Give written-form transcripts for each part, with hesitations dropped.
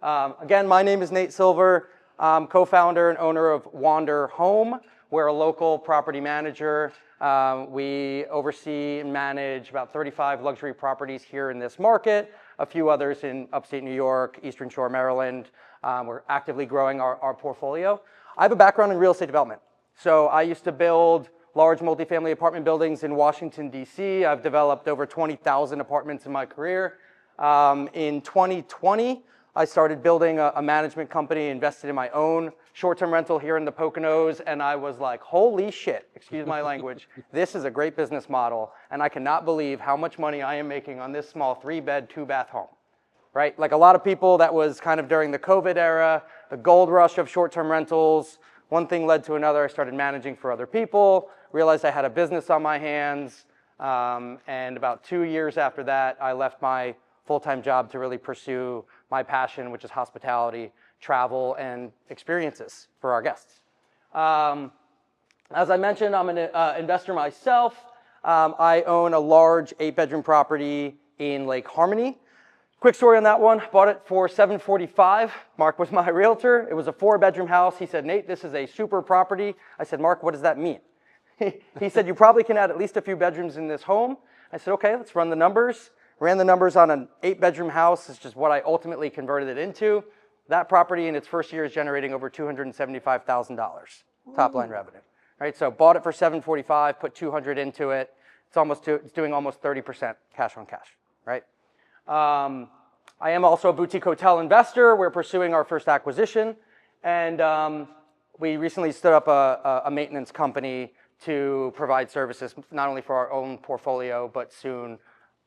Again, my name is Nate Silver. I'm co-founder and owner of Wander Home. We're a local property manager. We oversee and manage about 35 luxury properties here in this market, a few others in upstate New York, Eastern Shore, Maryland. We're actively growing our portfolio. I have a background in real estate development. So I used to build large multifamily apartment buildings in Washington, D.C. I've developed over 20,000 apartments in my career. In 2020, I started building a management company, invested in my own short-term rental here in the Poconos, and I was like, holy shit, excuse my language, this is a great business model, and I cannot believe how much money I am making on this small 3-bed, 2-bath home, right? Like a lot of people, that was kind of during the COVID era, the gold rush of short-term rentals. One thing led to another. I started managing for other people, realized I had a business on my hands, and about 2 years after that, I left my full-time job to really pursue my passion, which is hospitality, travel, and experiences for our guests. As I mentioned, I'm an investor myself. I own a large 8-bedroom property in Lake Harmony. Quick story on that one, bought it for $745. Mark was my realtor. It was a 4-bedroom house. He said, Nate, this is a super property. I said, Mark, what does that mean? He said, you probably can add at least a few bedrooms in this home. I said, okay, let's run the numbers. Ran the numbers on an 8-bedroom house. It's just what I ultimately converted it into. That property in its first year is generating over $275,000 top line revenue. Right, so bought it for $745, put $200 into it. It's doing almost 30% cash on cash, right? I am also a boutique hotel investor. We're pursuing our first acquisition, and we recently stood up a maintenance company to provide services not only for our own portfolio, but soon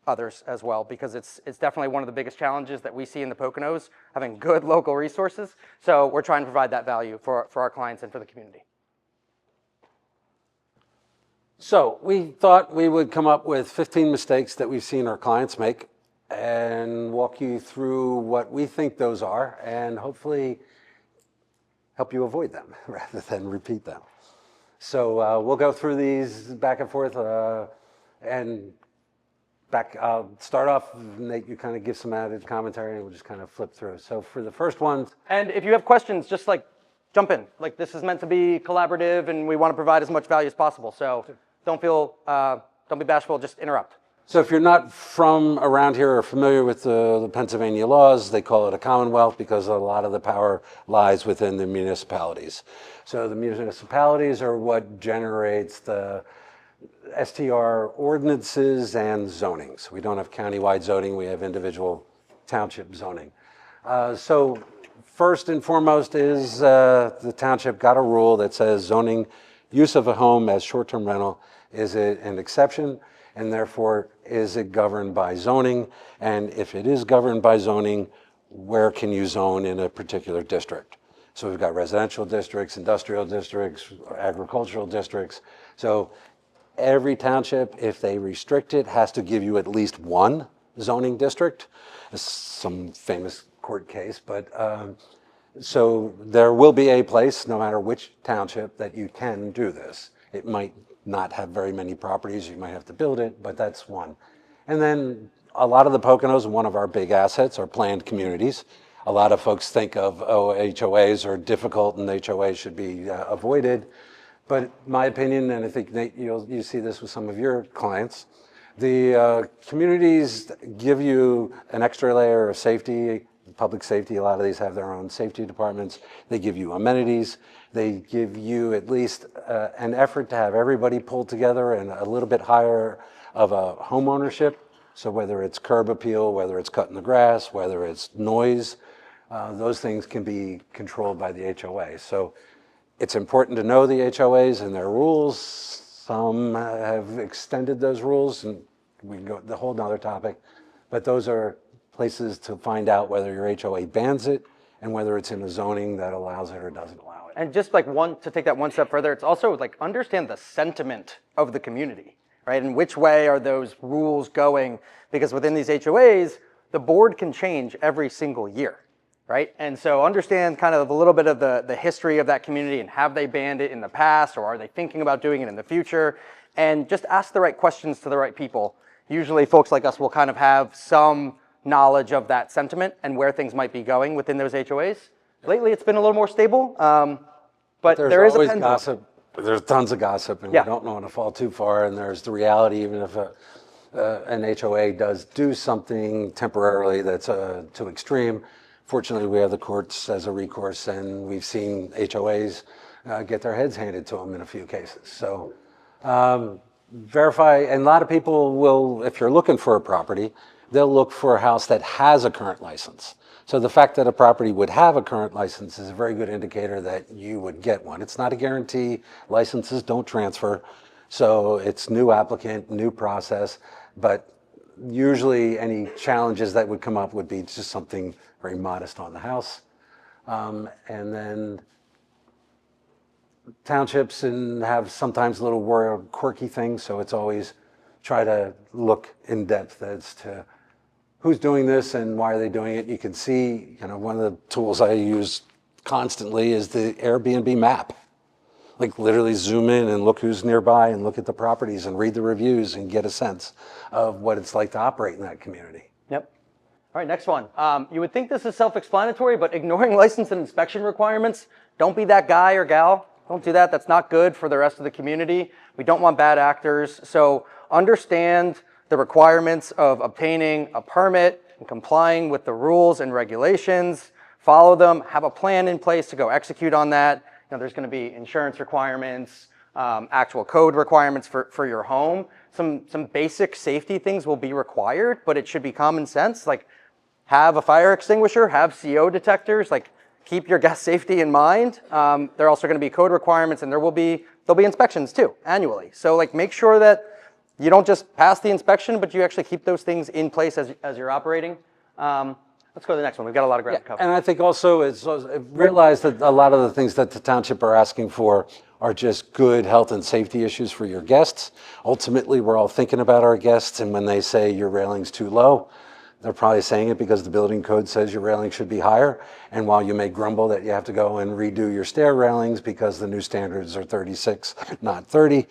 others as well, because it's definitely one of the biggest challenges that we see in the Poconos, having good local resources. So we're trying to provide that value for our clients and for the community. So we thought we would come up with 15 mistakes that we've seen our clients make and walk you through what we think those are and hopefully help you avoid them rather than repeat them. So we'll go through these back and forth I'll start off, Nate, you kind of give some added commentary and we'll just kind of flip through. So for the first one. And if you have questions, just like jump in. Like this is meant to be collaborative and we want to provide as much value as possible. So don't be bashful, just interrupt. So if you're not from around here or familiar with the Pennsylvania laws, they call it a commonwealth because a lot of the power lies within the municipalities. So the municipalities are what generates the STR ordinances and zonings. We don't have countywide zoning, we have individual township zoning. So first and foremost is the township got a rule that says zoning use of a home as short-term rental, is it an exception? And therefore, is it governed by zoning? And if it is governed by zoning, where can you zone in a particular district? So we've got residential districts, industrial districts, agricultural districts. So every township, if they restrict it, has to give you at least one zoning district. Some famous court case, but so there will be a place, no matter which township, that you can do this. It might not have very many properties, you might have to build it, but that's one. And then a lot of the Poconos, one of our big assets, are planned communities. A lot of folks think of, HOAs are difficult and HOAs should be avoided. But my opinion, and I think Nate, you see this with some of your clients, the communities give you an extra layer of safety, public safety. A lot of these have their own safety departments. They give you amenities. They give you at least an effort to have everybody pulled together and a little bit higher of a home ownership. So whether it's curb appeal, whether it's cutting the grass, whether it's noise, those things can be controlled by the HOA. So it's important to know the HOAs and their rules. Some have extended those rules, and we can go the whole nother topic. But those are places to find out whether your HOA bans it and whether it's in a zoning that allows it or doesn't allow it. And just like to take that one step further, it's also like understand the sentiment of the community, right? And which way are those rules going? Because within these HOAs, the board can change every single year, right? And so understand kind of a little bit of the history of that community and have they banned it in the past or are they thinking about doing it in the future? And just ask the right questions to the right people. Usually folks like us will kind of have some knowledge of that sentiment and where things might be going within those HOAs. Lately, it's been a little more stable, but there is a always pendulum. gossip. There's tons of gossip, and Yeah. we don't want to fall too far. And there's the reality, even if an HOA does do something temporarily that's too extreme. Fortunately, we have the courts as a recourse, and we've seen HOAs get their heads handed to them in a few cases. So verify, and a lot of people will, if you're looking for a property, they'll look for a house that has a current license. So the fact that a property would have a current license is a very good indicator that you would get one. It's not a guarantee. Licenses don't transfer. So it's new applicant, new process, but usually any challenges that would come up would be just something very modest on the house. And then townships and have sometimes little quirky things, so it's always try to look in depth as to who's doing this and why are they doing it. You can see, one of the tools I use constantly is the Airbnb map. Like literally zoom in and look who's nearby and look at the properties and read the reviews and get a sense of what it's like to operate in that community. Yep. All right, next one. You would think this is self-explanatory, but ignoring license and inspection requirements, don't be that guy or gal. Don't do that. That's not good for the rest of the community. We don't want bad actors. So understand the requirements of obtaining a permit and complying with the rules and regulations. Follow them. Have a plan in place to go execute on that. There's going to be insurance requirements, actual code requirements for your home. Some basic safety things will be required, but it should be common sense. Like have a fire extinguisher, have CO detectors, like keep your guest safety in mind. There are also going to be code requirements, and there'll be inspections too annually. So like make sure that you don't just pass the inspection, but you actually keep those things in place as you're operating. Let's go to the next one. We've got a lot of ground to cover. And I think also realize that a lot of the things that the township are asking for are just good health and safety issues for your guests. Ultimately, we're all thinking about our guests, and when they say your railing's too low, they're probably saying it because the building code says your railing should be higher. And while you may grumble that you have to go and redo your stair railings because the new standards are 36, not 30,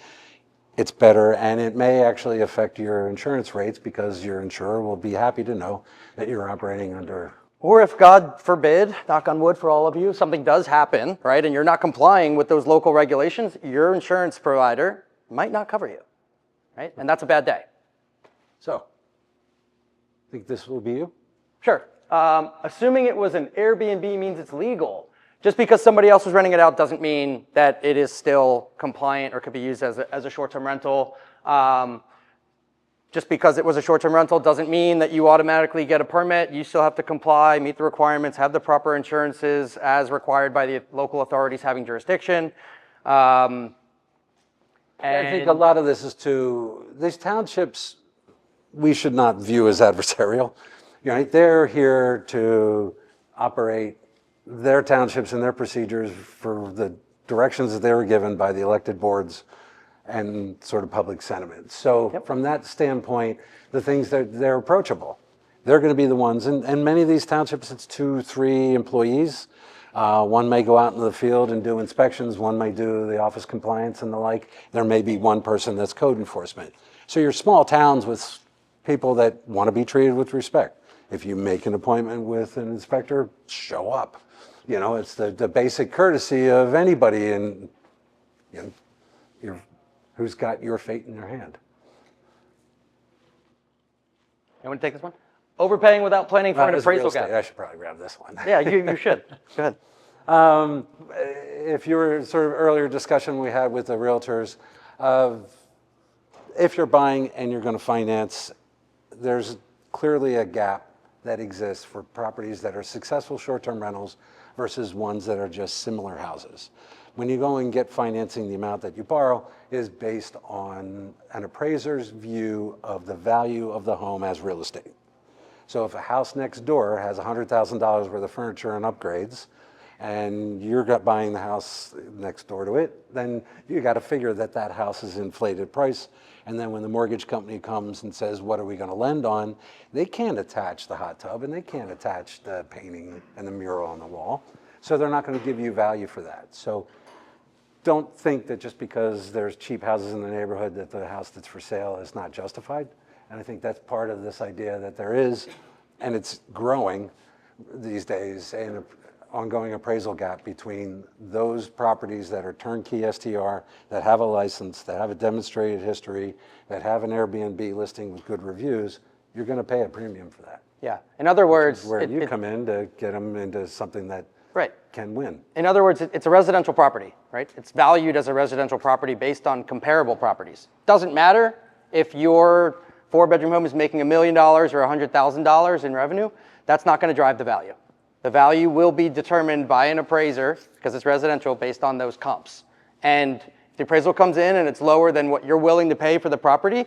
it's better, and it may actually affect your insurance rates because your insurer will be happy to know that you're operating under. Or if, God forbid, knock on wood for all of you, something does happen, right, and you're not complying with those local regulations, your insurance provider might not cover you, right? And that's a bad day. So, I think this will be you? Sure. Assuming it was an Airbnb means it's legal. Just because somebody else was renting it out doesn't mean that it is still compliant or could be used as a short-term rental. Just because it was a short-term rental doesn't mean that you automatically get a permit. You still have to comply, meet the requirements, have the proper insurances as required by the local authorities having jurisdiction. I think a lot of this is these townships, we should not view as adversarial. They're here to operate their townships and their procedures for the directions that they were given by the elected boards and sort of public sentiment. So from that standpoint, the things that they're approachable, they're going to be the ones, and many of these townships, it's 2-3 employees. One may go out into the field and do inspections, one may do the office compliance and the like. There may be one person that's code enforcement. So you're small towns with people that want to be treated with respect. If you make an appointment with an inspector, show up. It's the basic courtesy of anybody and who's got your fate in their hand. You want to take this one? Overpaying without planning for an appraisal gap. I should probably grab this one. Yeah, you should. Go ahead. If you were sort of earlier discussion we had with the realtors, if you're buying and you're going to finance, there's clearly a gap that exists for properties that are successful short-term rentals versus ones that are just similar houses. When you go and get financing, the amount that you borrow is based on an appraiser's view of the value of the home as real estate. So if a house next door has $100,000 worth of furniture and upgrades, and you're buying the house next door to it, then you got to figure that that house is inflated price. And then when the mortgage company comes and says, what are we going to lend on? They can't attach the hot tub and they can't attach the painting and the mural on the wall. So they're not going to give you value for that. So don't think that just because there's cheap houses in the neighborhood that the house that's for sale is not justified. And I think that's part of this idea that there is and it's growing these days, an ongoing appraisal gap between those properties that are turnkey STR, that have a license, that have a demonstrated history, that have an Airbnb listing with good reviews. You're going to pay a premium for that. Yeah. In other words, where you come in to get them into something that can win. In other words, it's a residential property, right? It's valued as a residential property based on comparable properties. Doesn't matter if your 4-bedroom home is making $1 million or $100,000 in revenue. That's not going to drive the value. The value will be determined by an appraiser, because it's residential, based on those comps. And if the appraisal comes in and it's lower than what you're willing to pay for the property,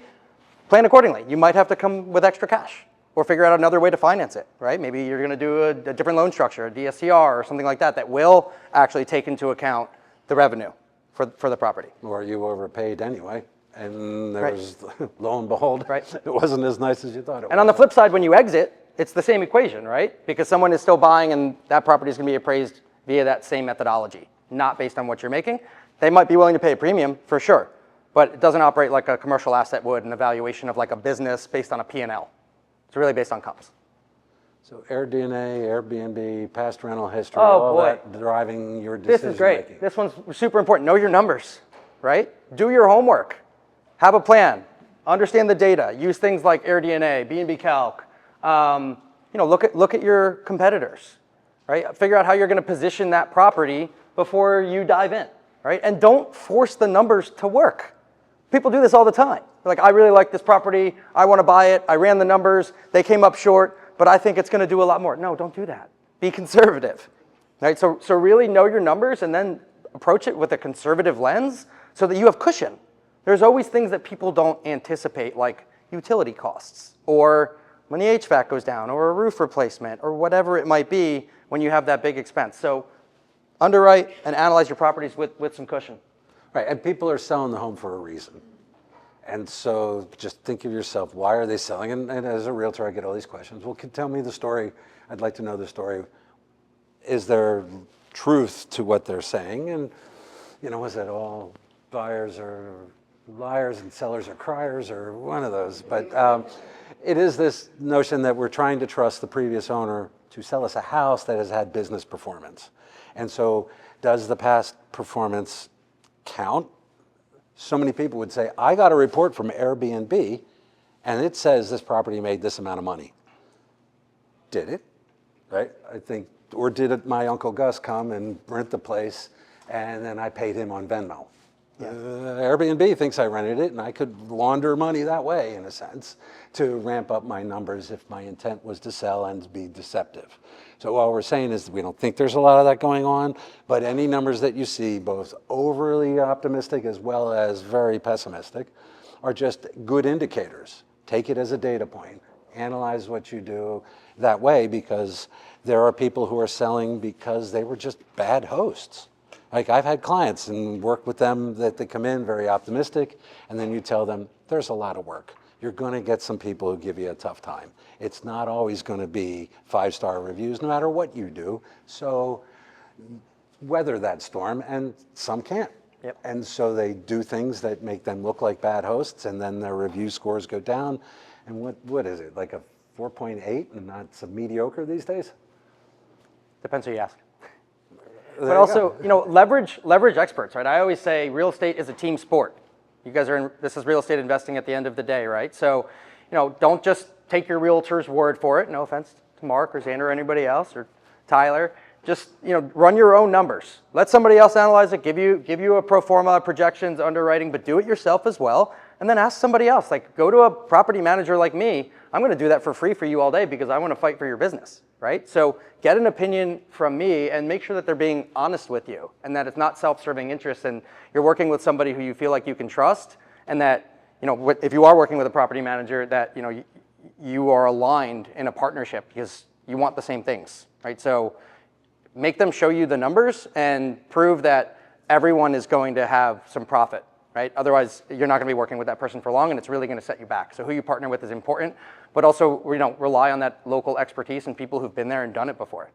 plan accordingly. You might have to come with extra cash or figure out another way to finance it, right? Maybe you're going to do a different loan structure, a DSCR or something like that, that will actually take into account the revenue for the property. Or you overpaid anyway, and there's, lo and behold, it wasn't as nice as you thought it was. And on the flip side, when you exit, it's the same equation, right? Because someone is still buying and that property is going to be appraised via that same methodology, not based on what you're making. They might be willing to pay a premium for sure, but it doesn't operate like a commercial asset would, an evaluation of like a business based on a P&L. It's really based on comps. So AirDNA, Airbnb, past rental history, all that driving your decision This is great. making. This one's super important. Know your numbers, right? Do your homework. Have a plan. Understand the data. Use things like AirDNA, B&B Calc. Look at your competitors, right? Figure out how you're going to position that property before you dive in, right? And don't force the numbers to work. People do this all the time. They're like, I really like this property. I want to buy it. I ran the numbers. They came up short, but I think it's going to do a lot more. No, don't do that. Be conservative, right? So really know your numbers and then approach it with a conservative lens so that you have cushion. There's always things that people don't anticipate, like utility costs or when the HVAC goes down or a roof replacement or whatever it might be when you have that big expense. So underwrite and analyze your properties with some cushion. Right, and people are selling the home for a reason. And so just think of yourself, why are they selling? And as a realtor, I get all these questions. Well, tell me the story. I'd like to know the story. Is there truth to what they're saying? And, was that all buyers are liars and sellers are criers or one of those? But it is this notion that we're trying to trust the previous owner to sell us a house that has had business performance. And so does the past performance count? So many people would say, I got a report from Airbnb and it says this property made this amount of money. Did it? Right? I think, or did my Uncle Gus come and rent the place and then I paid him on Venmo? Yeah. Airbnb thinks I rented it and I could launder money that way, in a sense, to ramp up my numbers if my intent was to sell and be deceptive. So all we're saying is we don't think there's a lot of that going on, but any numbers that you see, both overly optimistic as well as very pessimistic, are just good indicators. Take it as a data point. Analyze what you do that way, because there are people who are selling because they were just bad hosts. Like I've had clients and worked with them that they come in very optimistic, and then you tell them there's a lot of work. You're going to get some people who give you a tough time. It's not always going to be 5-star reviews, no matter what you do. So weather that storm, and some can't. Yep. And so they do things that make them look like bad hosts, and then their review scores go down. And what is it, like a 4.8, and that's a mediocre these days? Depends who you ask. But also, leverage experts, right? I always say real estate is a team sport. You guys this is real estate investing at the end of the day, right? So, don't just take your realtor's word for it. No offense to Mark or Xander or anybody else or Tyler. Just, run your own numbers. Let somebody else analyze it, give you a pro forma, projections, underwriting, but do it yourself as well. And then ask somebody else. Like, go to a property manager like me. I'm going to do that for free for you all day because I want to fight for your business, right? So get an opinion from me and make sure that they're being honest with you and that it's not self-serving interest and you're working with somebody who you feel like you can trust, and that, if you are working with a property manager, that, you are aligned in a partnership because you want the same things, right? So make them show you the numbers and prove that everyone is going to have some profit, right? Otherwise, you're not going to be working with that person for long, and it's really going to set you back. So who you partner with is important, but also, rely on that local expertise and people who've been there and done it before.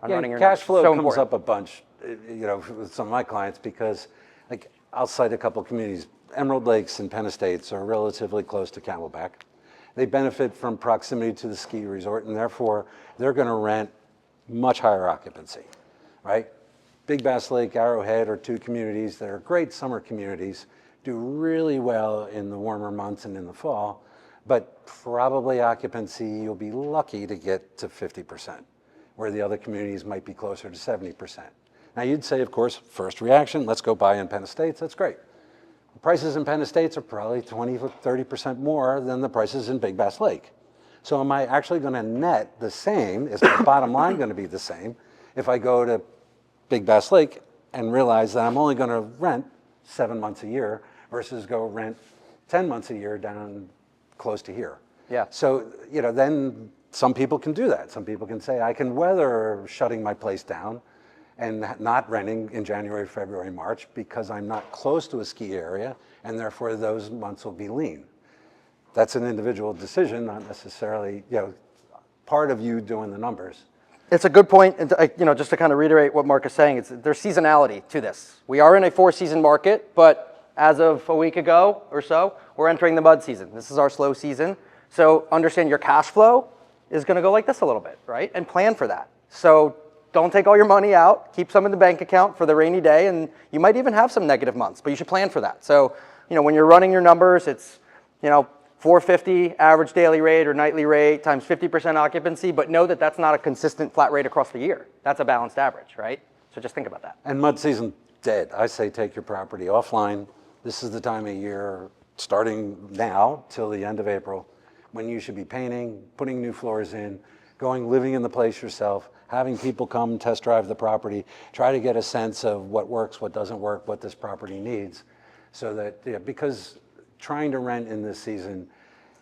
Cash flow comes up a bunch, with some of my clients, because, like, I'll cite a couple of communities. Emerald Lakes and Penn Estates are relatively close to Camelback. they benefit from proximity to the ski resort, and therefore they're going to rent much higher occupancy, right? Big Bass Lake, Arrowhead are two communities that are great summer communities, do really well in the warmer months and in the fall, but probably occupancy, you'll be lucky to get to 50%, where the other communities might be closer to 70%. Now you'd say, of course, first reaction, let's go buy in Penn Estates, that's great. The prices in Penn Estates are probably 20 to 30% more than the prices in Big Bass Lake. So am I actually going to net the same? Is my bottom line going to be the same if I go to Big Bass Lake and realize that I'm only going to rent 7 months a year versus go rent 10 months a year down close to here? Yeah. So, then some people can do that. Some people can say, I can weather shutting my place down and not renting in January, February, March because I'm not close to a ski area, and therefore those months will be lean. That's an individual decision, not necessarily, part of you doing the numbers. It's a good point, and just to kind of reiterate what Mark is saying, there's seasonality to this. We are in a 4-season market, but as of a week ago or so, we're entering the mud season. This is our slow season. So understand your cash flow is going to go like this a little bit, right? And plan for that. So don't take all your money out, keep some in the bank account for the rainy day, and you might even have some negative months, but you should plan for that. So, when you're running your numbers, it's, $450 average daily rate or nightly rate times 50% occupancy, but know that that's not a consistent flat rate across the year. That's a balanced average, right? So just think about that. And mud season, dead. I say take your property offline. This is the time of year, starting now till the end of April, when you should be painting, putting new floors in, living in the place yourself, having people come test drive the property, try to get a sense of what works, what doesn't work, what this property needs. So that, because trying to rent in this season,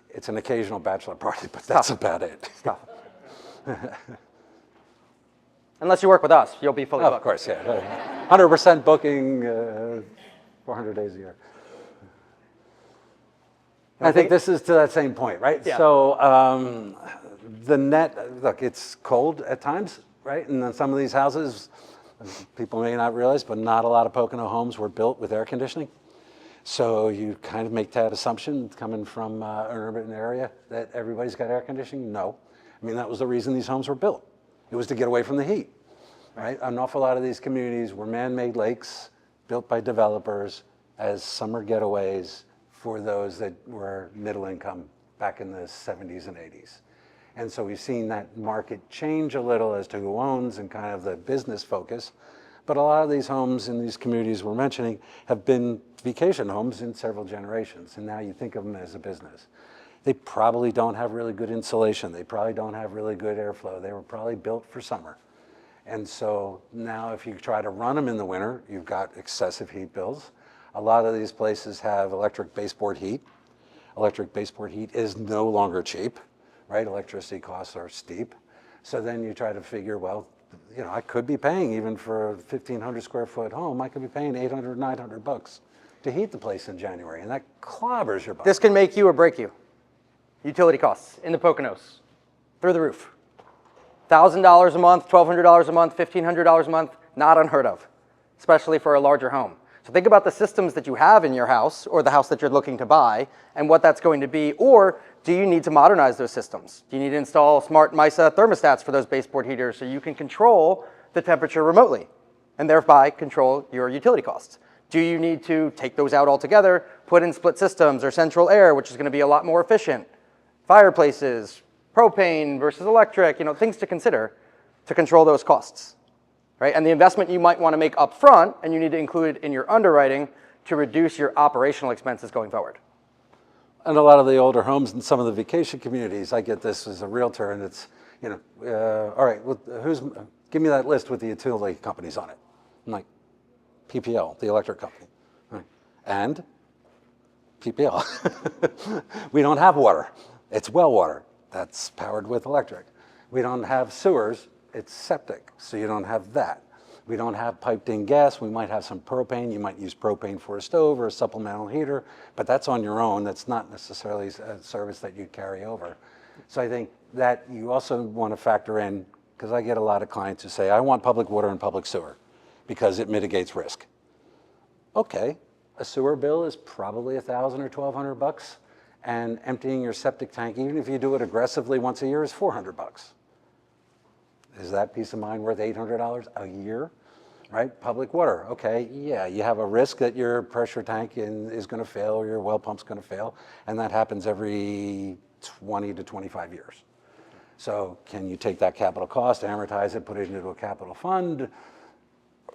it's an occasional bachelor party, but that's about it. Stop. Unless you work with us, you'll be fully booked. Of course, yeah. 100% booking, 400 days a year. I think this is to that same point, right? Yeah. So the net, look, it's cold at times, right? And then some of these houses, people may not realize, but not a lot of Pocono homes were built with air conditioning. So you kind of make that assumption coming from an urban area that everybody's got air conditioning. No. I mean, that was the reason these homes were built. It was to get away from the heat, right? An awful lot of these communities were man-made lakes built by developers as summer getaways for those that were middle income back in the 70s and 80s. And so we've seen that market change a little as to who owns and kind of the business focus. But a lot of these homes in these communities we're mentioning have been vacation homes in several generations, and now you think of them as a business. They probably don't have really good insulation. They probably don't have really good airflow. They were probably built for summer. And so now if you try to run them in the winter, you've got excessive heat bills. A lot of these places have electric baseboard heat. Electric baseboard heat is no longer cheap, right? Electricity costs are steep. So then you try to figure, well, I could be paying, even for a 1,500 square foot home, I could be paying $800, $900 to heat the place in January, and that clobbers your butt. This can make you or break you. Utility costs in the Poconos, through the roof. $1,000 a month, $1,200 a month, $1,500 a month, not unheard of, especially for a larger home. So think about the systems that you have in your house or the house that you're looking to buy and what that's going to be, or do you need to modernize those systems? Do you need to install smart MISA thermostats for those baseboard heaters so you can control the temperature remotely and thereby control your utility costs? Do you need to take those out altogether, put in split systems or central air, which is going to be a lot more efficient? Fireplaces, propane versus electric, things to consider to control those costs, right? And the investment you might want to make up front, and you need to include it in your underwriting to reduce your operational expenses going forward. And a lot of the older homes in some of the vacation communities, I get this as a realtor, and it's, all right, well, give me that list with the utility companies on it. I'm like, PPL, the electric company. And PPL. We don't have water. It's well water. That's powered with electric. We don't have sewers. It's septic, so you don't have that. We don't have piped in gas. We might have some propane. You might use propane for a stove or a supplemental heater, but that's on your own. That's not necessarily a service that you carry over. So I think that you also want to factor in, because I get a lot of clients who say, I want public water and public sewer because it mitigates risk. Okay, a sewer bill is probably $1,000 or $1,200, and emptying your septic tank, even if you do it aggressively once a year, is $400. Is that peace of mind worth $800 a year? Right? Public water, okay, yeah, you have a risk that your pressure tank is going to fail or your well pump's going to fail, and that happens every 20 to 25 years. So can you take that capital cost, amortize it, put it into a capital fund,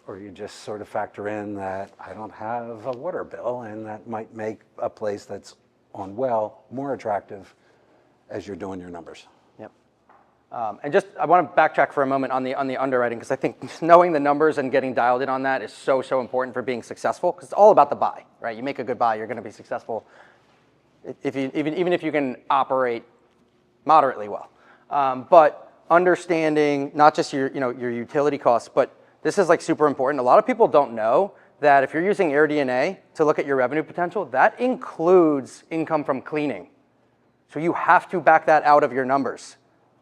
or you just sort of factor in that I don't have a water bill, and that might make a place that's on well more attractive as you're doing your numbers. And just, I want to backtrack for a moment on the underwriting, because I think knowing the numbers and getting dialed in on that is so important for being successful, because it's all about the buy, right? You make a good buy, you're going to be successful, even if you can operate moderately well. But understanding not just your utility costs, but this is like super important. A lot of people don't know that if you're using AirDNA to look at your revenue potential, that includes income from cleaning. So you have to back that out of your numbers.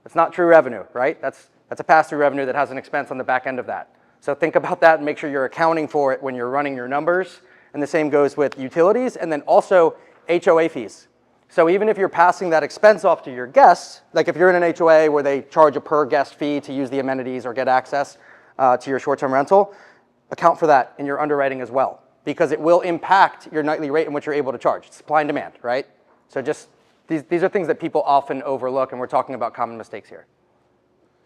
It's not true revenue, right? That's a pass-through revenue that has an expense on the back end of that. So think about that and make sure you're accounting for it when you're running your numbers. And the same goes with utilities, and then also HOA fees. So even if you're passing that expense off to your guests, like if you're in an HOA where they charge a per guest fee to use the amenities or get access to your short-term rental, account for that in your underwriting as well, because it will impact your nightly rate in which you're able to charge. It's supply and demand, right? So just these are things that people often overlook, and we're talking about common mistakes here.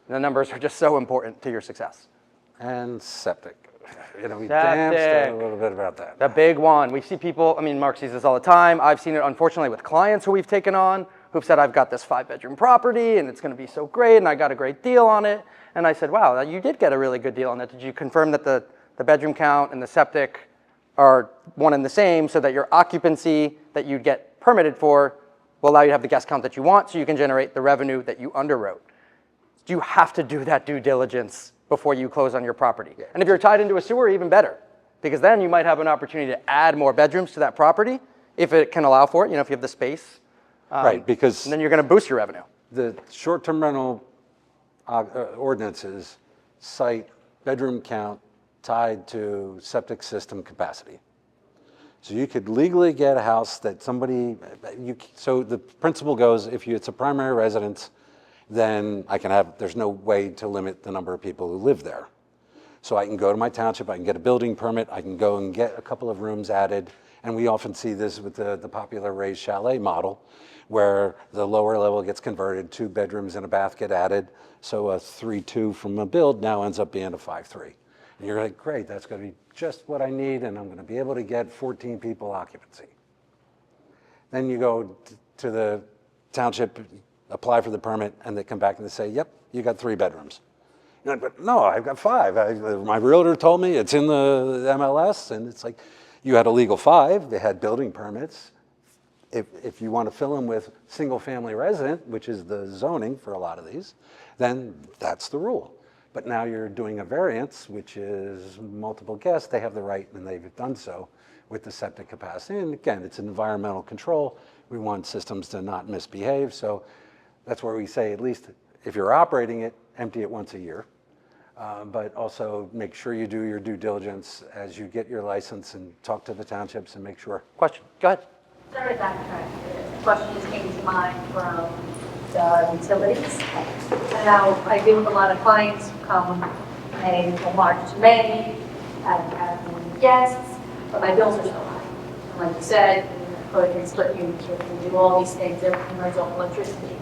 And the numbers are just so important to your success. And septic. We danced a little bit about that. The big one. We see people, Mark sees this all the time. I've seen it, unfortunately, with clients who we've taken on who've said, I've got this 5-bedroom property, and it's going to be so great, and I got a great deal on it. And I said, wow, you did get a really good deal on it. Did you confirm that the bedroom count and the septic are one and the same, so that your occupancy that you get permitted for will allow you to have the guest count that you want, so you can generate the revenue that you underwrote? You have to do that due diligence before you close on your property. Yeah. And if you're tied into a sewer, even better, because then you might have an opportunity to add more bedrooms to that property if it can allow for it, if you have the space. Right, because and then you're going to boost your revenue. The short-term rental ordinances cite bedroom count tied to septic system capacity. So you could legally get a house that somebody, so the principle goes, if it's a primary residence, then there's no way to limit the number of people who live there. So I can go to my township, I can get a building permit, I can go and get a couple of rooms added, and we often see this with the popular raised chalet model, where the lower level gets converted, 2 bedrooms and a bath get added, so a 3-2 from a build now ends up being a 5-3. And you're like, great, that's going to be just what I need, and I'm going to be able to get 14 people occupancy. Then you go to the township, apply for the permit, and they come back and they say, yep, you got 3 bedrooms. You're like, but no, I've got 5. My realtor told me it's in the MLS, and it's like, you had a legal 5, they had building permits. If you want to fill them with single-family resident, which is the zoning for a lot of these, then that's the rule. But now you're doing a variance, which is multiple guests. They have the right, and they've done so with the septic capacity. And again, it's an environmental control. We want systems to not misbehave. So that's where we say, at least if you're operating it, empty it once a year. But also make sure you do your due diligence as you get your license and talk to the townships and make sure. Question, go ahead. Sorry to backtrack. The question just came to mind from the utilities. And now I deal with a lot of clients who come May from March to May, have guests, but my bills are so high. And like you said, you split units, you can do all these things, everything runs off electricity.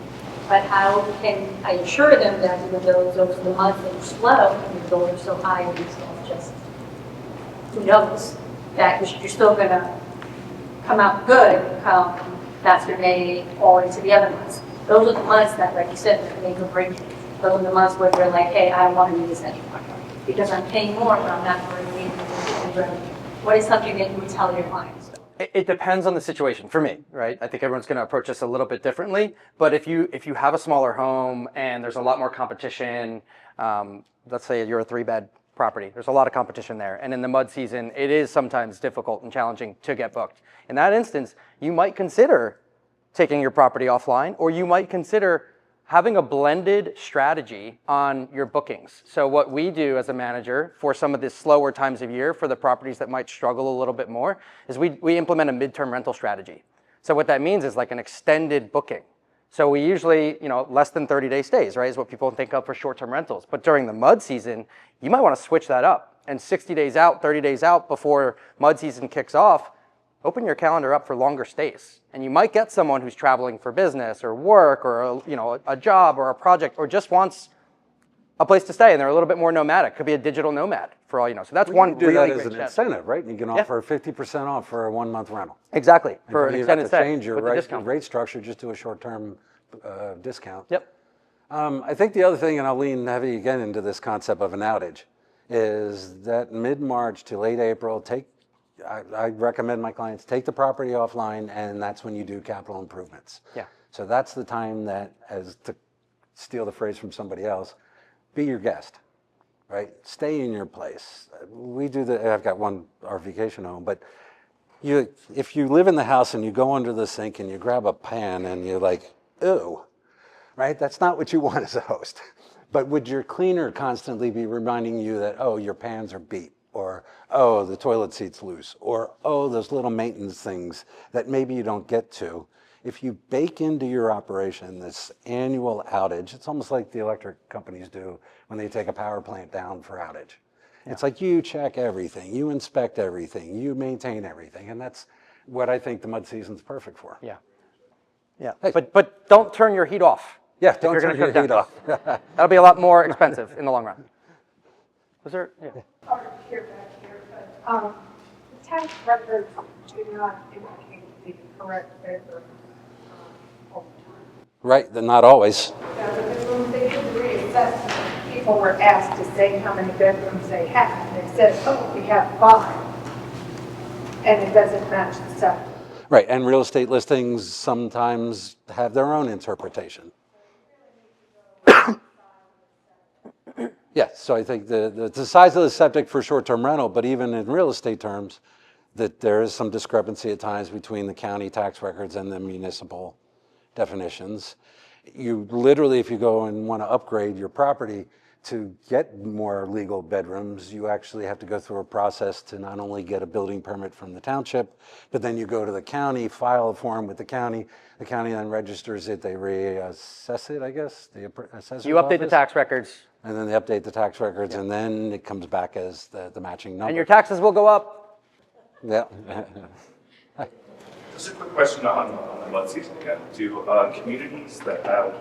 But how can I assure them that the bills over the month are slow and the bills are so high and it's not just, who knows, that you're still going to come out good come after May or into the other months. Those are the months that, like you said, that make or break it. Those are the months where they're like, hey, I don't want to do this anymore because I'm paying more, but I'm not going to be able to. What is something that you would tell your clients? It depends on the situation for me, right? I think everyone's going to approach this a little bit differently. But if you have a smaller home and there's a lot more competition, let's say you're a 3-bed property, there's a lot of competition there. And in the mud season, it is sometimes difficult and challenging to get booked. In that instance, you might consider taking your property offline, or you might consider having a blended strategy on your bookings. So what we do as a manager for some of the slower times of year for the properties that might struggle a little bit more is we implement a midterm rental strategy. So what that means is like an extended booking. So we usually, less than 30-day stays, right, is what people think of for short-term rentals. But during the mud season, you might want to switch that up. And 60 days out, 30 days out before mud season kicks off, open your calendar up for longer stays. And you might get someone who's traveling for business or work or a job or a project or just wants a place to stay, and they're a little bit more nomadic. Could be a digital nomad for all you know. So that's one do really that as great an incentive, right? You can offer 50% off for a 1-month rental. Exactly, for an You don't extended have to stay change your with the discount. rate structure, just do a short-term discount. Yep. I think the other thing, and I'll lean heavy again into this concept of an outage, is that mid-March to late April, I recommend my clients take the property offline, and that's when you do capital improvements. Yeah. So that's the time that, as to steal the phrase from somebody else, be your guest, right? Stay in your place. I've got our vacation home, but if you live in the house and you go under the sink and you grab a pan and you're like, ew, right? That's not what you want as a host. But would your cleaner constantly be reminding you that, oh, your pans are beat, or, oh, the toilet seat's loose, or, oh, those little maintenance things that maybe you don't get to? If you bake into your operation this annual outage, it's almost like the electric companies do when they take a power plant down for outage. Yeah. It's like you check everything, you inspect everything, you maintain everything, and that's what I think the mud season's perfect for. Yeah. Yeah. Hey. But don't turn your heat off. Yeah, don't turn your heat off. That'll be a lot more expensive in the long run. Was there? Yeah. Here, back here, but the tax records do not indicate the correct bedroom all the time. Right, not always. Yeah, because when they did the reassessment, people were asked to say how many bedrooms they had, and they said, oh, we have 5, and it doesn't match the septic. Right, and real estate listings sometimes have their own interpretation. Yes, so I think the size of the septic for short-term rental, but even in real estate terms, that there is some discrepancy at times between the county tax records and the municipal definitions. You literally, if you go and want to upgrade your property to get more legal bedrooms, you actually have to go through a process to not only get a building permit from the township, but then you go to the county, file a form with the county then registers it, they reassess it, I guess, the assessor's You update office. the tax records. And then they update the tax records, and then it comes back as the matching number. And your taxes will go up. Yeah. Just a quick question on the mud season again. Do communities that have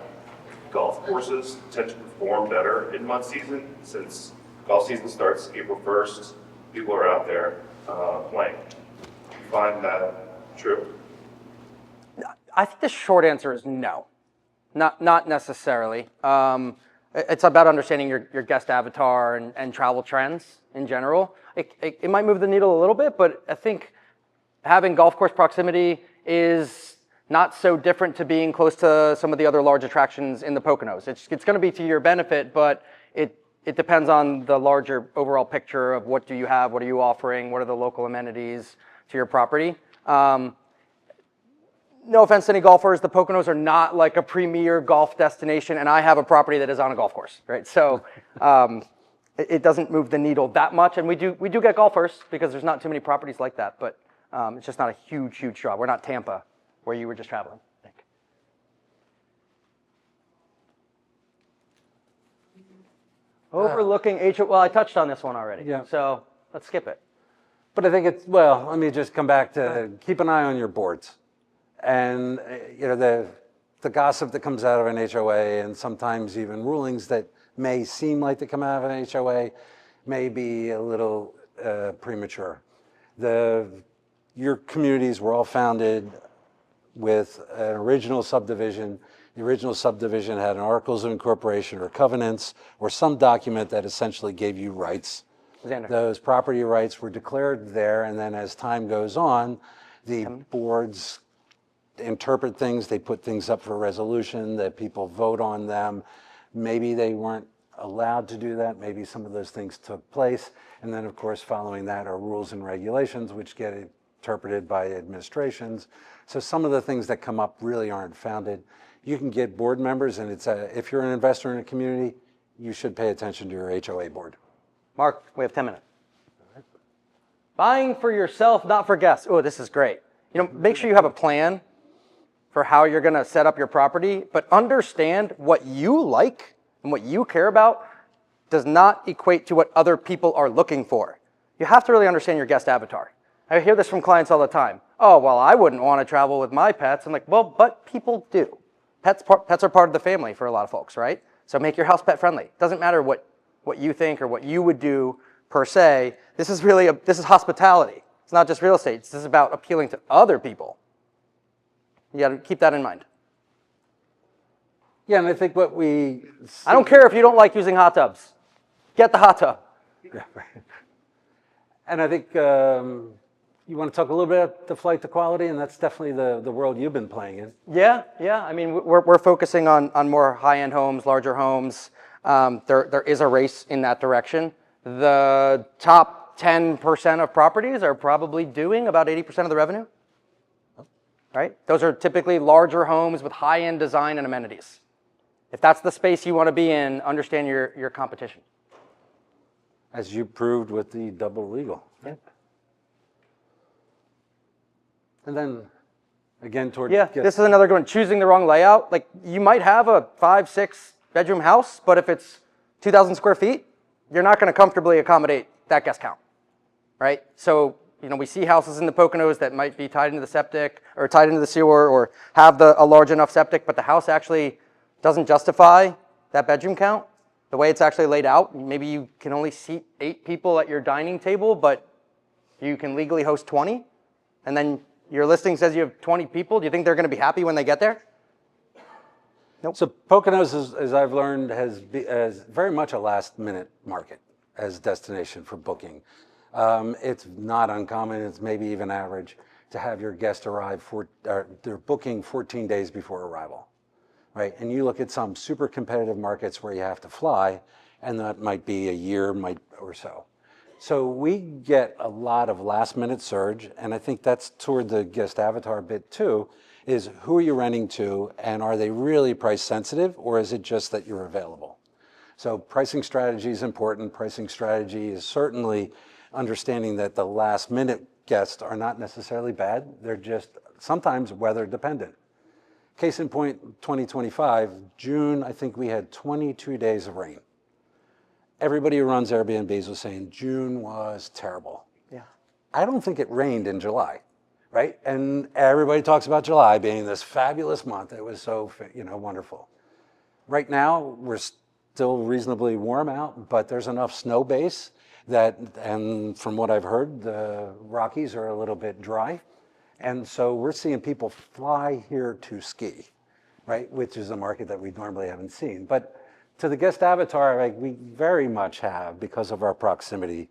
golf courses tend to perform better in mud season, since golf season starts April 1st, people are out there playing? Do you find that true? I think the short answer is no, not necessarily. It's about understanding your guest avatar and travel trends in general. It might move the needle a little bit, but I think having golf course proximity is not so different to being close to some of the other large attractions in the Poconos. It's going to be to your benefit, but it depends on the larger overall picture of what do you have, what are you offering, what are the local amenities to your property. No offense to any golfers, the Poconos are not like a premier golf destination, and I have a property that is on a golf course, right? So it doesn't move the needle that much, and we do get golfers because there's not too many properties like that, but it's just not a huge draw. We're not Tampa, where you were just traveling, I think. Overlooking well, I touched on this one already, Yeah. So let's skip it. But I think let me just come back to keep an eye on your boards. And the gossip that comes out of an HOA, and sometimes even rulings that may seem like they come out of an HOA, may be a little premature. Your communities were all founded with an original subdivision. The original subdivision had an articles of incorporation or covenants or some document that essentially gave you rights. Xander. Those property rights were declared there, and then as time goes on, the boards interpret things, they put things up for resolution, that people vote on them. Maybe they weren't allowed to do that, maybe some of those things took place, and then of course following that are rules and regulations which get interpreted by administrations. So some of the things that come up really aren't founded. You can get board members, and if you're an investor in a community, you should pay attention to your HOA board. Mark, we have 10 minutes. Buying for yourself, not for guests. Oh, this is great. Make sure you have a plan. for how you're gonna set up your property, but understand what you like and what you care about does not equate to what other people are looking for. You have to really understand your guest avatar. I hear this from clients all the time. Oh, well, I wouldn't want to travel with my pets. I'm like, well, but people do. Pets are part of the family for a lot of folks, right? So make your house pet friendly. It doesn't matter what you think or what you would do per se. This is hospitality. It's not just real estate. This is about appealing to other people. You got to keep that in mind. Yeah, and I think what we... I don't care if you don't like using hot tubs. Get the hot tub. Yeah, right. And I think you want to talk a little bit about the flight to quality, and that's definitely the world you've been playing in. Yeah. I mean, we're focusing on more high-end homes, larger homes. There is a race in that direction. The top 10% of properties are probably doing about 80% of the revenue. Right? Those are typically larger homes with high-end design and amenities. If that's the space you want to be in, understand your competition. As you proved with the double legal. Yeah. And then, again, toward... Yeah, this is another good one. Choosing the wrong layout. Like, you might have a 5-6 bedroom house, but if it's 2,000 square feet, you're not going to comfortably accommodate that guest count, right? So, we see houses in the Poconos that might be tied into the septic or tied into the sewer or have a large enough septic, but the house actually doesn't justify that bedroom count. The way it's actually laid out, maybe you can only seat 8 people at your dining table, but you can legally host 20, and then your listing says you have 20 people. Do you think they're going to be happy when they get there? Nope. So Poconos, as I've learned, has very much a last-minute market as destination for booking. It's not uncommon, it's maybe even average, to have your guest arrive they're booking 14 days before arrival. Right, and you look at some super competitive markets where you have to fly, and that might be a year or so. So we get a lot of last-minute surge, and I think that's toward the guest avatar bit too, is who are you renting to, and are they really price sensitive, or is it just that you're available? So pricing strategy is important. Pricing strategy is certainly understanding that the last-minute guests are not necessarily bad. They're just sometimes weather dependent. Case in point, 2025, June, I think we had 22 days of rain. Everybody who runs Airbnbs was saying June was terrible. Yeah. I don't think it rained in July, right? And everybody talks about July being this fabulous month. It was so, wonderful. Right now, we're still reasonably warm out, but there's enough snow base and from what I've heard, the Rockies are a little bit dry. And so we're seeing people fly here to ski, right? Which is a market that we normally haven't seen. But to the guest avatar, we very much have, because of our proximity,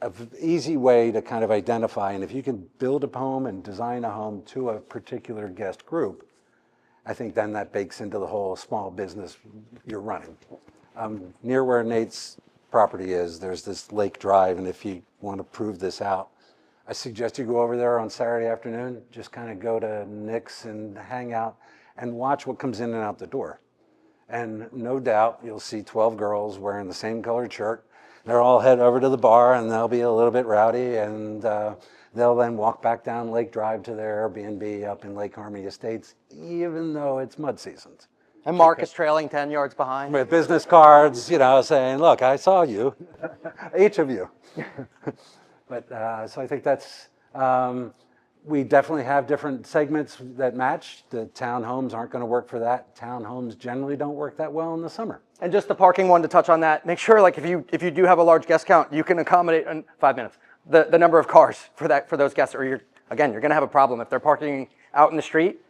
an easy way to kind of identify. And if you can build a home and design a home to a particular guest group, I think then that bakes into the whole small business you're running. Near where Nate's property is, there's this Lake Drive. And if you want to prove this out, I suggest you go over there on Saturday afternoon, just kind of go to Nick's and hang out and watch what comes in and out the door. And no doubt you'll see 12 girls wearing the same colored shirt. They'll all head over to the bar and they'll be a little bit rowdy, and they'll then walk back down Lake Drive to their Airbnb up in Lake Harmony Estates, even though it's mud seasons. And Mark is trailing 10 yards behind. With business cards, saying, look, I saw you, each of you. But so I think that's, we definitely have different segments that match. The townhomes aren't going to work for that. Townhomes generally don't work that well in the summer. And just the parking one, to touch on that, make sure if you do have a large guest count, you can accommodate in 5 minutes the number of cars for those guests, or you're going to have a problem. If they're parking out in the street,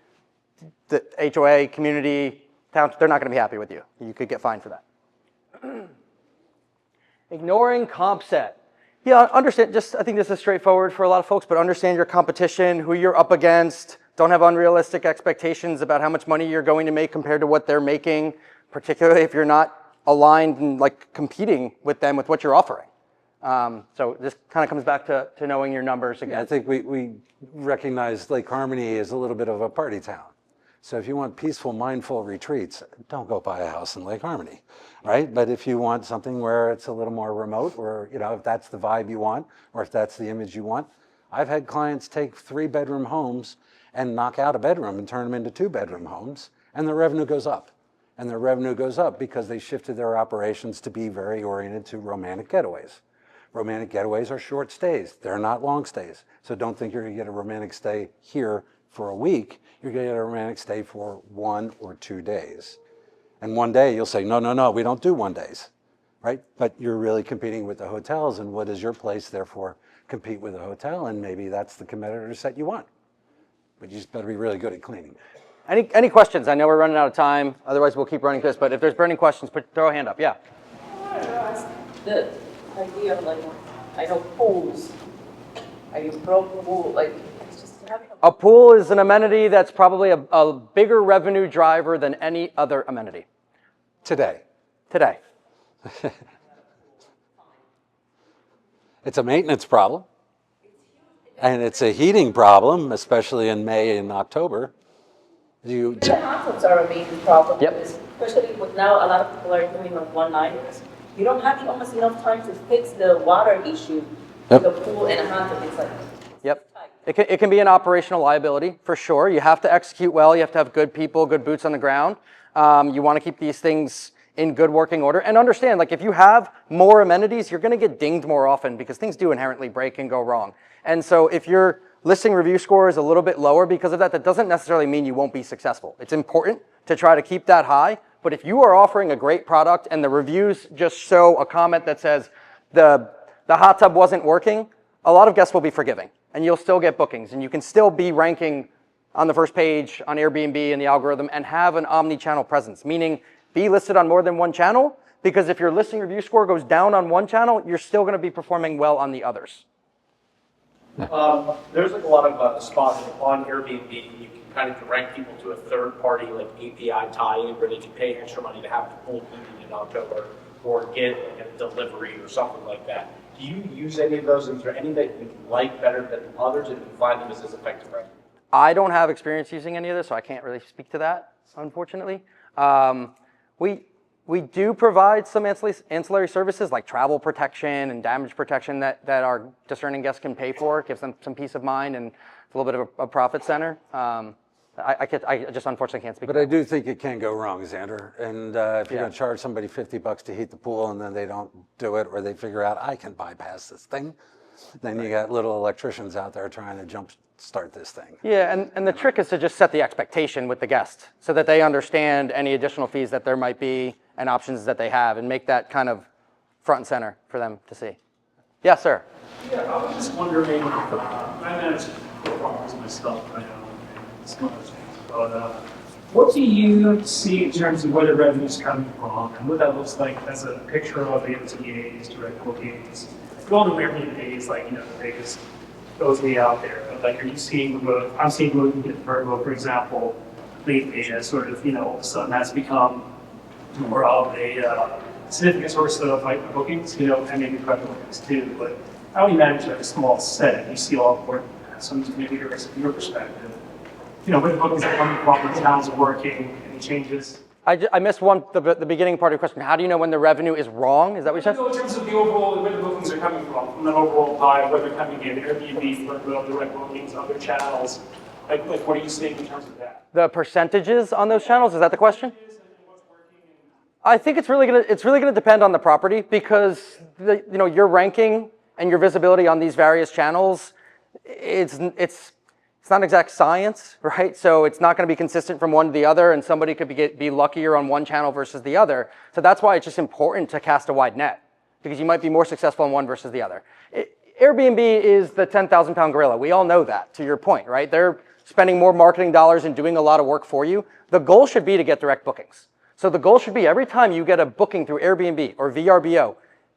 the HOA, community, town, they're not going to be happy with you. You could get fined for that. Ignoring comp set. Yeah, understand, I think this is straightforward for a lot of folks, but understand your competition, who you're up against. Don't have unrealistic expectations about how much money you're going to make compared to what they're making, particularly if you're not aligned and competing with them with what you're offering. So this kind of comes back to knowing your numbers again. Yeah, I think we recognize Lake Harmony is a little bit of a party town. So if you want peaceful, mindful retreats, don't go buy a house in Lake Harmony, right? But if you want something where it's a little more remote, or if that's the vibe you want, or if that's the image you want, I've had clients take 3-bedroom homes and knock out a bedroom and turn them into 2-bedroom homes, and the revenue goes up. And their revenue goes up because they shifted their operations to be very oriented to romantic getaways. Romantic getaways are short stays. They're not long stays. So don't think you're going to get a romantic stay here for a week. You're going to get a romantic stay for 1 or 2 days. And one day you'll say, no, no, no, we don't do 1 days, right? But you're really competing with the hotels, and what is your place, therefore, compete with a hotel, and maybe that's the competitor set you want. But you just better be really good at cleaning. Any questions? I know we're running out of time. Otherwise, we'll keep running this. But if there's burning questions, throw a hand up. Yeah. The idea of like, I know pools. Are you pro pool? Like, it's just having A pool is an amenity that's probably a bigger revenue driver than any other amenity Today. today. It's a maintenance problem. And it's a heating problem, especially in May and October. The hot tubs are a major problem. Yep. Especially with now a lot of people are doing on one-liners. You don't have almost enough time to fix the water issue. Yep. The pool and a hot tub, it's like. Yep. It can be an operational liability, for sure. You have to execute well. You have to have good people, good boots on the ground. You want to keep these things in good working order. And understand, like, if you have more amenities, you're going to get dinged more often because things do inherently break and go wrong. And so if your listing review score is a little bit lower because of that, that doesn't necessarily mean you won't be successful. It's important to try to keep that high. But if you are offering a great product and the reviews just show a comment that says the hot tub wasn't working, a lot of guests will be forgiving. And you'll still get bookings, and you can still be ranking on the first page on Airbnb and the algorithm and have an omni-channel presence, meaning be listed on more than one channel, because if your listing review score goes down on one channel, you're still going to be performing well on the others. There's like a lot of spots on Airbnb. You can kind of direct people to a third party like API tie-in where they can pay extra money to have the pool heated in October or get like a delivery or something like that. Do you use any of those? Is there any that you like better than others, and you find them as effective? Right? I don't have experience using any of this, so I can't really speak to that, unfortunately. We do provide some ancillary services like travel protection and damage protection that our discerning guests can pay for. It gives them some peace of mind and a little bit of a profit center. I just unfortunately can't speak But to I that. do think it can go wrong, Xander. And if you're going to charge somebody $50 to heat the pool and then they don't do it, or they figure out, I can bypass this thing, then you got little electricians out there trying to jump start this thing. Yeah, and the trick is to just set the expectation with the guest so that they understand any additional fees that there might be and options that they have, and make that kind of front and center for them to see. Yes, sir. Yeah, I was just wondering, I manage properties myself, I know, and some other things, but what do you see in terms of where the revenue's coming from, and what that looks like as a picture of the OTAs, direct bookings? All the Airbnbs, like, you know, the biggest goes me out there, but like, are you seeing growth? I'm seeing growth in Virgo, for example, lately, as sort of, you know, all of a sudden that's become more of a significant source of like bookings, you know, and maybe private bookings too, but how do you manage like a small set? You see all the some maybe your perspective. You know, where the bookings are coming from, the towns are working, any changes? I missed the beginning part of your question. How do you know when the revenue is wrong? Is that what you said? In terms of the overall, where the bookings are coming from the overall pie, where they're coming in, Airbnb, for direct bookings, other channels, like what are you seeing in terms of that? The percentages on those channels, is that the question? I think it's really gonna depend on the property, because your ranking and your visibility on these various channels, it's not an exact science, right? So it's not going to be consistent from one to the other, and somebody could be luckier on one channel versus the other. So that's why it's just important to cast a wide net, because you might be more successful in one versus the other. Airbnb is the 10,000-pound gorilla. We all know that, to your point, right? They're spending more marketing dollars and doing a lot of work for you. The goal should be to get direct bookings. So the goal should be every time you get a booking through Airbnb or VRBO,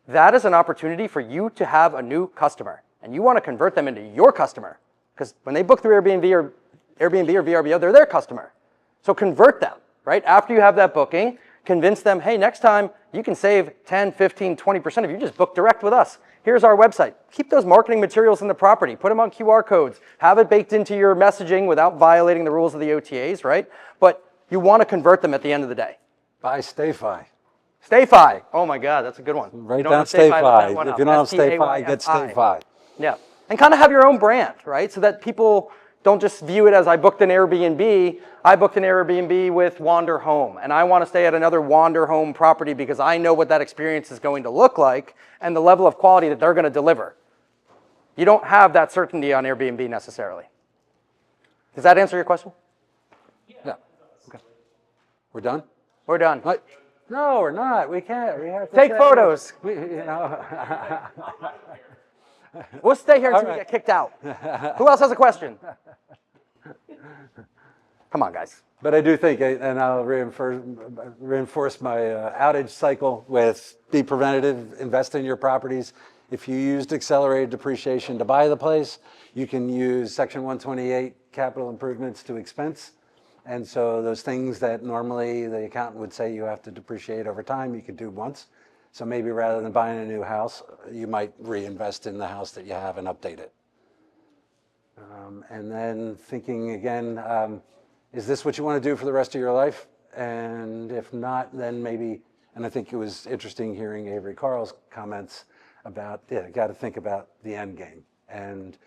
that is an opportunity for you to have a new customer, and you want to convert them into your customer. Because when they book through Airbnb or VRBO, they're their customer. So convert them, right? After you have that booking, convince them, hey, next time you can save 10, 15, 20% if you just book direct with us. Here's our website. Keep those marketing materials in the property. Put them on QR codes. Have it baked into your messaging without violating the rules of the OTAs, right? But you want to convert them at the end of the day. Buy StayFi. StayFi. Oh my God, that's a good one. Write down StayFi. If you don't have StayFi, get StayFi. Yeah, and kind of have your own brand, right? So that people don't just view it as I booked an Airbnb. I booked an Airbnb with Wander Home, and I want to stay at another Wander Home property because I know what that experience is going to look like and the level of quality that they're going to deliver. You don't have that certainty on Airbnb necessarily. Does that answer your question? Yeah. Okay. We're done? We're done. What? No, we're not. We can't. We have to Take say- photos. We, you know. We'll stay here until All we right. get kicked out. Who else has a question? Come on, guys. But I do think, and I'll reinforce my outage cycle with be preventative, invest in your properties. If you used accelerated depreciation to buy the place, you can use Section 128 capital improvements to expense. And so those things that normally the accountant would say you have to depreciate over time, you could do once. So maybe rather than buying a new house, you might reinvest in the house that you have and update it. And then thinking again, is this what you want to do for the rest of your life? And if not, then maybe, and I think it was interesting hearing Avery Carl's comments about, yeah, got to think about the end game. And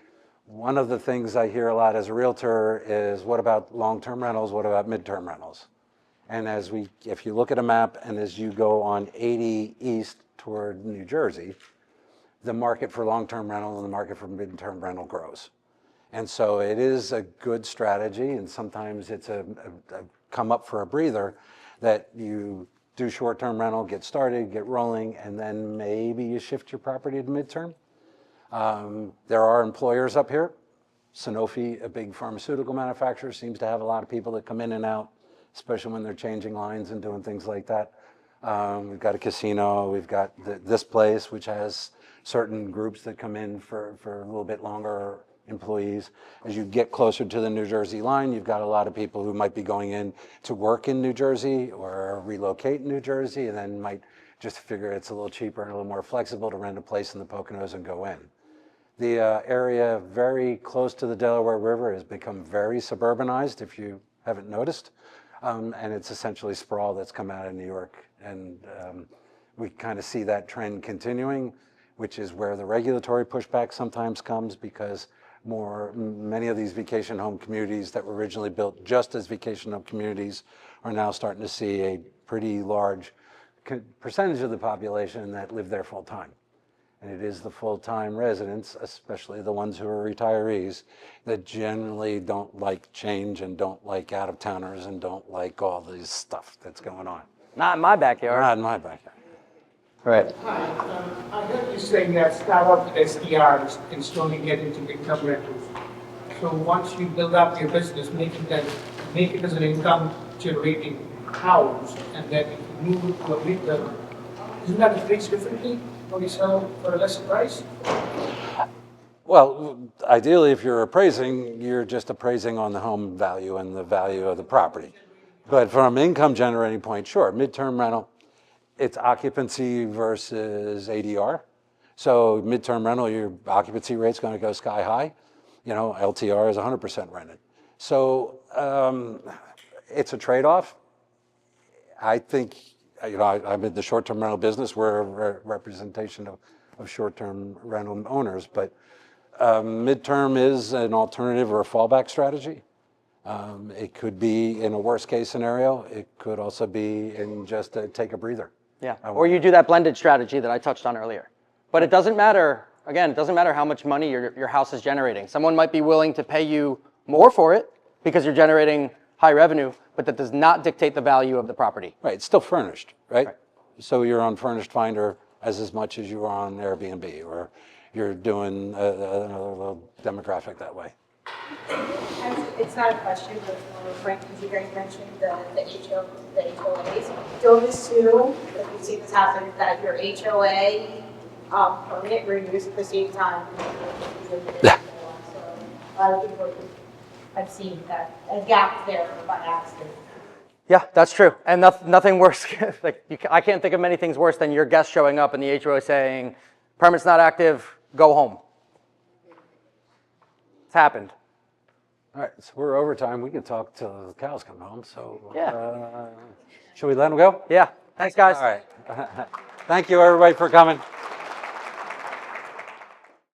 one of the things I hear a lot as a realtor is, what about long-term rentals? What about midterm rentals? And if you look at a map and as you go on 80 east toward New Jersey, the market for long-term rental and the market for midterm rental grows. And so it is a good strategy, and sometimes it's a come up for a breather that you do short-term rental, get started, get rolling, and then maybe you shift your property to midterm. There are employers up here. Sanofi, a big pharmaceutical manufacturer, seems to have a lot of people that come in and out, especially when they're changing lines and doing things like that. We've got a casino, we've got this place, which has certain groups that come in for a little bit longer employees. As you get closer to the New Jersey line, you've got a lot of people who might be going in to work in New Jersey or relocate in New Jersey, and then might just figure it's a little cheaper and a little more flexible to rent a place in the Poconos and go in. The area very close to the Delaware River has become very suburbanized, if you haven't noticed. And it's essentially sprawl that's come out of New York. And we kind of see that trend continuing, which is where the regulatory pushback sometimes comes, because many of these vacation home communities that were originally built just as vacation home communities are now starting to see a pretty large percentage of the population that live there full time. And it is the full-time residents, especially the ones who are retirees, that generally don't like change and don't like out-of-towners and don't like all this stuff that's going on. Not in my backyard. Not in my backyard. Right. Hi, I heard you saying that start off with STRs and slowly get into income rentals. So once you build up your business, make it as an income generating house, and then you move it to a retail, isn't that appraised differently when you sell for a lesser price? Well, ideally, if you're appraising, you're just appraising on the home value and the value of the property. But from an income generating point, sure, midterm rental, it's occupancy versus ADR. So midterm rental, your occupancy rate's going to go sky high. You know, LTR is 100% rented. So it's a trade-off. I think, you know, I'm in the short-term rental business. We're a representation of short-term rental owners, but midterm is an alternative or a fallback strategy. It could be in a worst-case scenario. It could also be in just take a breather. Yeah, or you do that blended strategy that I touched on earlier. But it doesn't matter, again, it doesn't matter how much money your house is generating. Someone might be willing to pay you more for it because you're generating high revenue, but that does not dictate the value of the property. Right, it's still furnished, right? So you're on Furnished Finder as much as you are on Airbnb, or you're doing another little demographic that way. It's not a question, but Frank, because you guys mentioned the HOAs. Don't assume, if you see this happen, that your HOA permit renews at the same time. Yeah. So a lot of people have seen that a gap there by accident. Yeah, that's true. And nothing worse, I can't think of many things worse than your guest showing up and the HOA saying, permit's not active, go home. It's happened. All right, so we're over time. We can talk till the cows come home. So Yeah. shall we let them go? Yeah, thanks guys. All right. Thank you everybody for coming.